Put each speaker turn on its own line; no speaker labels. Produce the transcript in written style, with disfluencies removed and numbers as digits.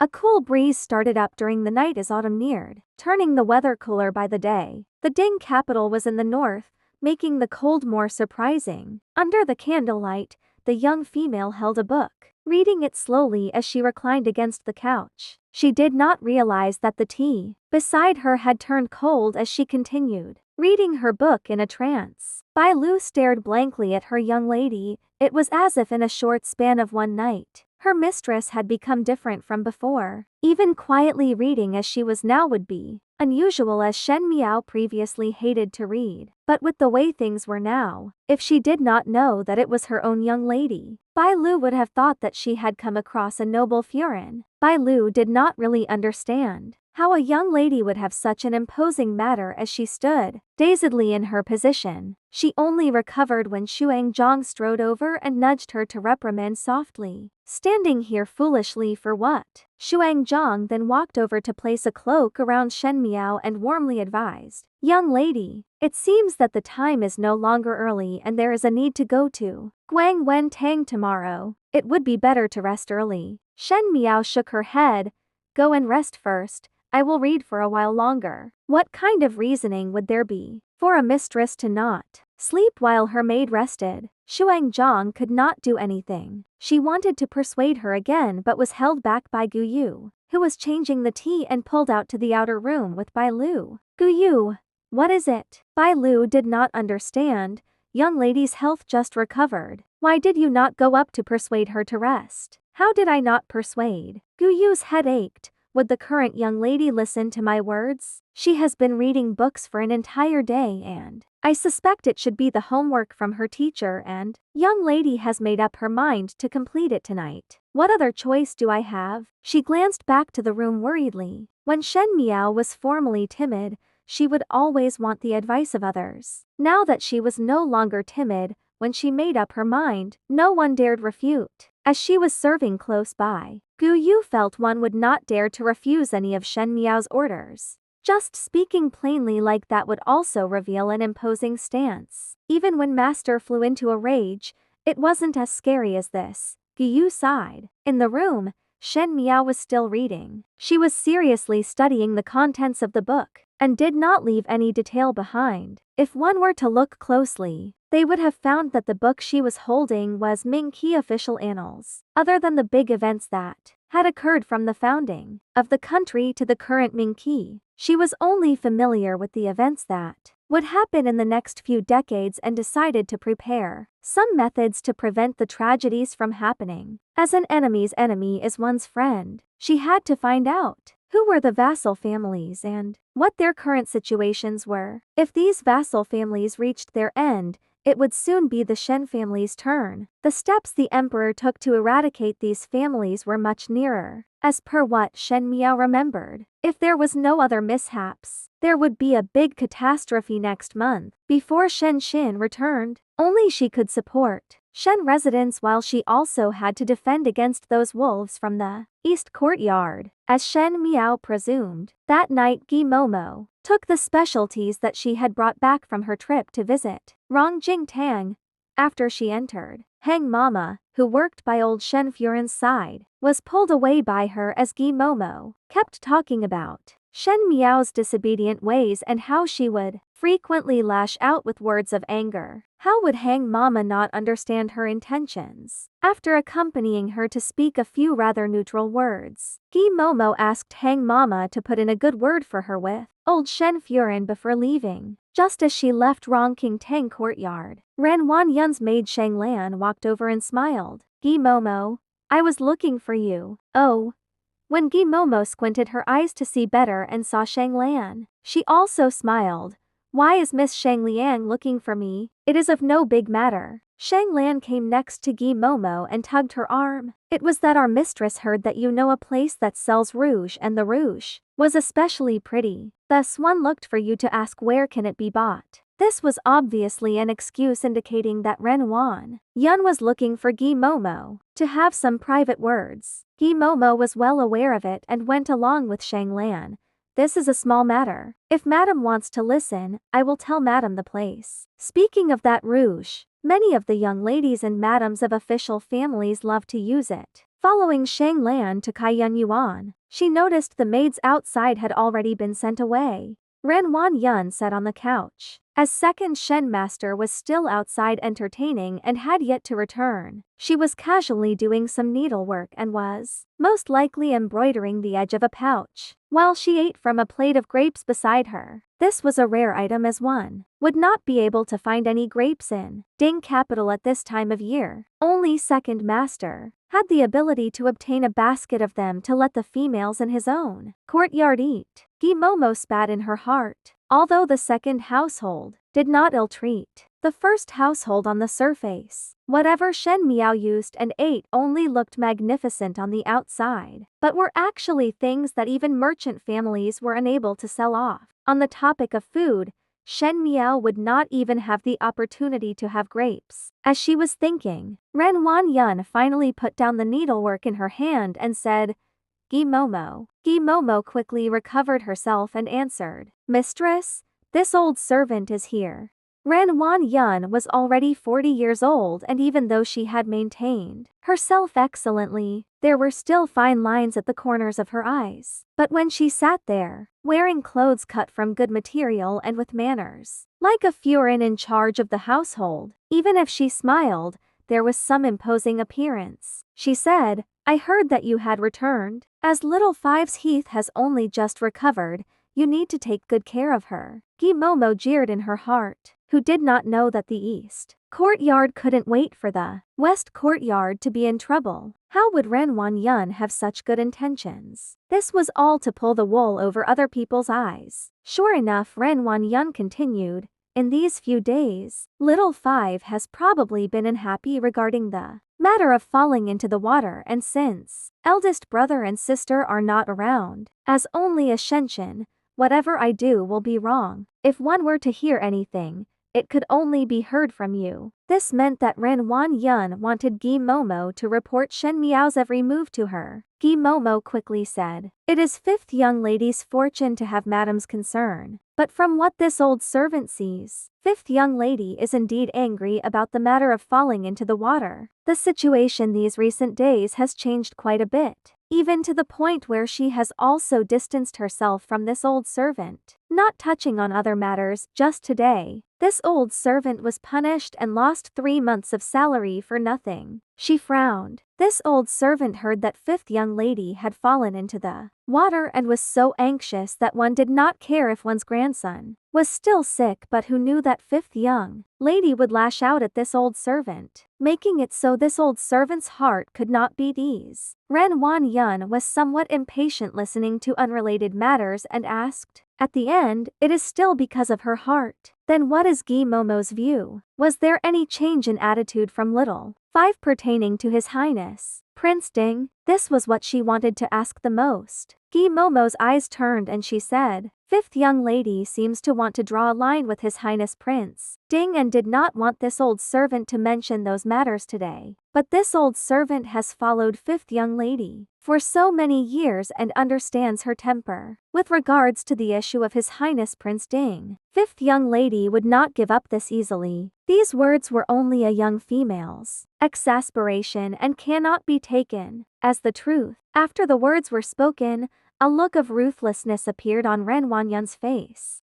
A cool breeze started up during the night as autumn neared, turning the weather cooler by the day. The Ding capital was in the north, making the cold more surprising. Under the candlelight, the young female held a book, reading it slowly as she reclined against the couch. She did not realize that the tea beside her had turned cold as she continued, reading her book in a trance. Bai Lu stared blankly at her young lady. It was as if in a short span of one night, her mistress had become different from before. Even quietly reading as she was now would be unusual, as Shen Miao previously hated to read. But with the way things were now, if she did not know that it was her own young lady, Bai Lu would have thought that she had come across a noble Furin. Bai Lu did not really understand how a young lady would have such an imposing manner as she stood dazedly in her position. She only recovered when Xuanzang strode over and nudged her to reprimand softly. Standing here foolishly for what? Xuanzang then walked over to place a cloak around Shen Miao and warmly advised, "Young lady, it seems that the time is no longer early and there is a need to go to Guang Wen Tang tomorrow. It would be better to rest early." Shen Miao shook her head. "Go and rest first. I will read for a while longer." What kind of reasoning would there be for a mistress to not sleep while her maid rested? Xuanzang could not do anything. She wanted to persuade her again but was held back by Gu Yu, who was changing the tea and pulled out to the outer room with Bai Lu. "Gu Yu, what is it?" Bai Lu did not understand. "Young lady's health just recovered. Why did you not go up to persuade her to rest?" "How did I not persuade?" Gu Yu's head ached. Would the current young lady listen to my words? She has been reading books for an entire day and I suspect it should be the homework from her teacher, and young lady has made up her mind to complete it tonight. What other choice do I have? She glanced back to the room worriedly. When Shen Miao was formerly timid, she would always want the advice of others. Now that she was no longer timid, when she made up her mind, no one dared refute. As she was serving close by, Gu Yu felt one would not dare to refuse any of Shen Miao's orders. Just speaking plainly like that would also reveal an imposing stance. Even when Master flew into a rage, it wasn't as scary as this. Gu Yu sighed. In the room, Shen Miao was still reading. She was seriously studying the contents of the book, and did not leave any detail behind. If one were to look closely, they would have found that the book she was holding was Ming Qi official annals. Other than the big events that had occurred from the founding of the country to the current Ming Qi, she was only familiar with the events that would happen in the next few decades and decided to prepare some methods to prevent the tragedies from happening. As an enemy's enemy is one's friend, she had to find out who were the vassal families and what their current situations were. If these vassal families reached their end, it would soon be the Shen family's turn. The steps the emperor took to eradicate these families were much nearer. As per what Shen Miao remembered, if there was no other mishaps, there would be a big catastrophe next month. Before Shen Xin returned, only she could support Shen residents while she also had to defend against those wolves from the east courtyard. As Shen Miao presumed, that night Gi Momo took the specialties that she had brought back from her trip to visit Rongjing Tang. After she entered, Hang Mama, who worked by old Shen Furin's side, was pulled away by her as Gi Momo kept talking about Shen Miao's disobedient ways and how she would frequently lash out with words of anger. How would Hang Mama not understand her intentions? After accompanying her to speak a few rather neutral words, Gi Momo asked Hang Mama to put in a good word for her with old Shen Furin before leaving. Just as she left Rongqing Tang courtyard, Ren Wanyun's maid Shang Lan walked over and smiled. "Gi Momo, I was looking for you." "Oh." When Gi Momo squinted her eyes to see better and saw Shang Lan, she also smiled. "Why is Miss Shang Liang looking for me?" "It is of no big matter." Shang Lan came next to Gi Momo and tugged her arm. "It was that our mistress heard that you know a place that sells rouge and the rouge was especially pretty. Thus one looked for you to ask where can it be bought." This was obviously an excuse indicating that Ren Wan Yun was looking for Gi Momo to have some private words. Gi Momo was well aware of it and went along with Shang Lan. "This is a small matter. If Madam wants to listen, I will tell Madam the place." Speaking of that rouge, many of the young ladies and madams of official families love to use it. Following Shang Lan to Kaiyun Yuan, she noticed the maids outside had already been sent away. Ren Wan Yun sat on the couch, as second Shen master was still outside entertaining and had yet to return. She was casually doing some needlework and was, most likely, embroidering the edge of a pouch, while she ate from a plate of grapes beside her. This was a rare item, as one would not be able to find any grapes in Ding capital at this time of year. Only second master had the ability to obtain a basket of them to let the females in his own courtyard eat. Gi Momo spat in her heart. Although the second household did not ill-treat the first household on the surface, whatever Shen Miao used and ate only looked magnificent on the outside, but were actually things that even merchant families were unable to sell off. On the topic of food, Shen Miao would not even have the opportunity to have grapes. As she was thinking, Ren Wan Yun finally put down the needlework in her hand and said, "Gi Momo." Gi Momo quickly recovered herself and answered, "Mistress, this old servant is here." Ren Wan Yun was already 40 years old, and even though she had maintained herself excellently, there were still fine lines at the corners of her eyes. But when she sat there, wearing clothes cut from good material and with manners like a Furin in charge of the household, even if she smiled, there was some imposing appearance. She said, "I heard that you had returned. As little Fives Heath has only just recovered, you need to take good care of her." Gi Momo jeered in her heart, who did not know that the East courtyard couldn't wait for the West courtyard to be in trouble. How would Ren Wan Yun have such good intentions? This was all to pull the wool over other people's eyes. Sure enough, Ren Wan Yun continued, "In these few days, little Five has probably been unhappy regarding the matter of falling into the water, and since eldest brother and sister are not around, as only a Shenshin, whatever I do will be wrong. If one were to hear anything, it could only be heard from you." This meant that Ren Wan Yun wanted Gi Momo to report Shen Miao's every move to her. Gi Momo quickly said, "It is fifth young lady's fortune to have madam's concern, but from what this old servant sees, fifth young lady is indeed angry about the matter of falling into the water. The situation these recent days has changed quite a bit, even to the point where she has also distanced herself from this old servant." Not touching on other matters, just today, this old servant was punished and lost 3 months of salary for nothing. She frowned. This old servant heard that fifth young lady had fallen into the water and was so anxious that one did not care if one's grandson was still sick, but who knew that fifth young lady would lash out at this old servant, making it so this old servant's heart could not beat ease. Ren Wan Yun was somewhat impatient listening to unrelated matters and asked, "At the end, it is still because of her heart. Then what is Gi Momo's view? Was there any change in attitude from little Five pertaining to His Highness Prince Ding?" This was what she wanted to ask the most. Gi Momo's eyes turned and she said, "Fifth young lady seems to want to draw a line with His Highness Prince Ding and did not want this old servant to mention those matters today. But this old servant has followed fifth young lady for so many years and understands her temper. With regards to the issue of His Highness Prince Ding, fifth young lady would not give up this easily." These words were only a young female's exasperation and cannot be taken as the truth. After the words were spoken, a look of ruthlessness appeared on Ren Wanyun's face.